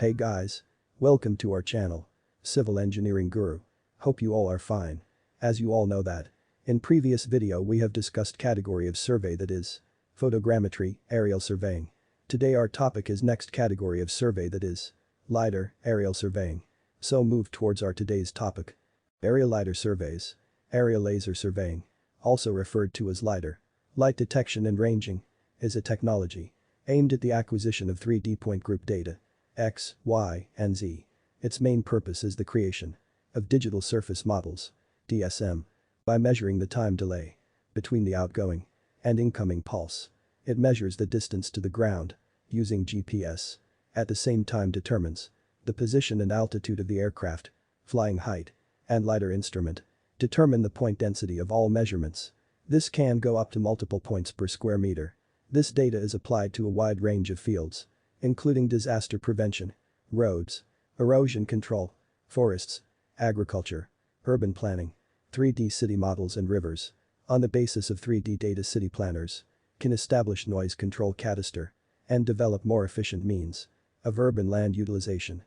Hey guys. Welcome to our channel. Civil Engineering Guru. Hope you all are fine. As you all know that. In previous video we have discussed category of survey, that is photogrammetry, aerial surveying. Today our topic is next category of survey, that is LiDAR, aerial surveying. So move towards our today's topic. Aerial LiDAR surveys. Aerial laser surveying, also referred to as LiDAR, light detection and ranging, is a technology aimed at the acquisition of 3D point group data, X, Y, and Z. Its main purpose is the creation of digital surface models, DSM, by measuring the time delay between the outgoing and incoming pulse. It measures the distance to the ground using GPS, at the same time determines the position and altitude of the aircraft, flying height, and LiDAR instrument determine the point density of all measurements. This can go up to multiple points per square meter. This data is applied to a wide range of fields, including disaster prevention, roads, erosion control, forests, agriculture, urban planning, 3D city models and rivers. On the basis of 3D data, city planners can establish noise control cadastre and develop more efficient means of urban land utilization.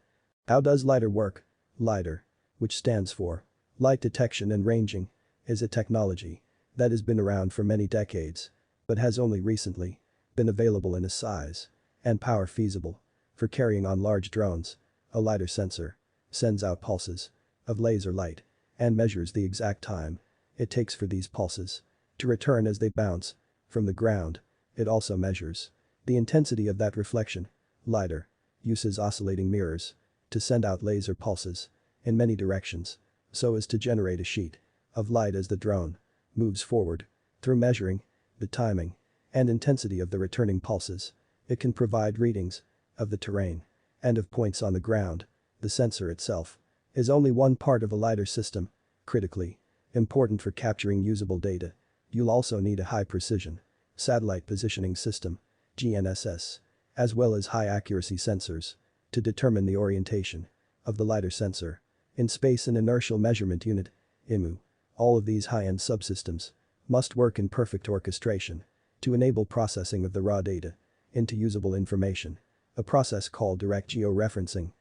How does LiDAR work? LiDAR, which stands for light detection and ranging, is a technology that has been around for many decades, but has only recently been available in a size and power feasible for carrying on large drones. A LiDAR sensor sends out pulses of laser light and measures the exact time it takes for these pulses to return as they bounce from the ground. It also measures the intensity of that reflection. LiDAR uses oscillating mirrors to send out laser pulses in many directions so as to generate a sheet of light as the drone moves forward. Through measuring the timing and intensity of the returning pulses, it can provide readings of the terrain and of points on the ground. The sensor itself is only one part of a LiDAR system. Critically important for capturing usable data, you'll also need a high-precision satellite positioning system, GNSS, as well as high-accuracy sensors to determine the orientation of the LiDAR sensor in space. An inertial measurement unit, IMU. All of these high-end subsystems must work in perfect orchestration to enable processing of the raw data into usable information, a process called direct georeferencing.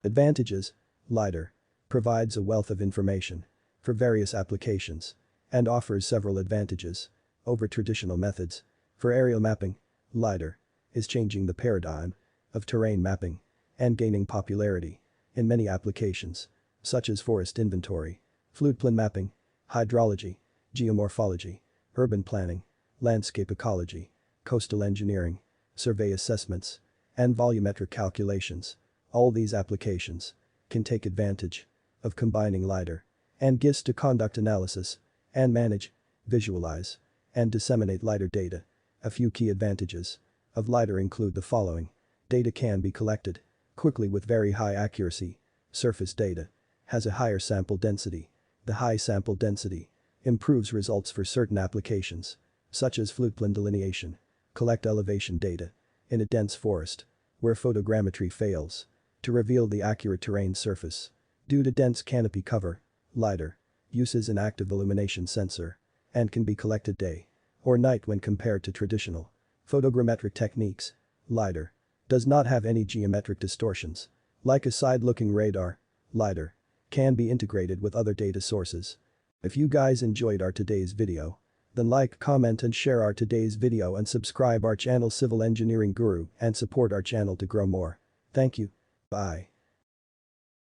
Advantages: LiDAR provides a wealth of information for various applications and offers several advantages over traditional methods. For aerial mapping, LiDAR is changing the paradigm of terrain mapping and gaining popularity in many applications, such as forest inventory, floodplain mapping, hydrology, geomorphology, urban planning, landscape ecology, coastal engineering, survey assessments, and volumetric calculations. All these applications can take advantage of combining LiDAR and GIS to conduct analysis and manage, visualize, and disseminate LiDAR data. A few key advantages of LiDAR include the following. Data can be collected quickly with very high accuracy. Surface data has a higher sample density. The high sample density improves results for certain applications, such as floodplain delineation. Collect elevation data in a dense forest where photogrammetry fails to reveal the accurate terrain surface due to dense canopy cover. LiDAR uses an active illumination sensor and can be collected day or night when compared to traditional photogrammetric techniques. LiDAR does not have any geometric distortions. Like a side-looking radar, LiDAR can be integrated with other data sources. If you guys enjoyed our today's video, then like, comment and share our today's video and subscribe our channel Civil Engineering Guru and support our channel to grow more. Thank you. Bye.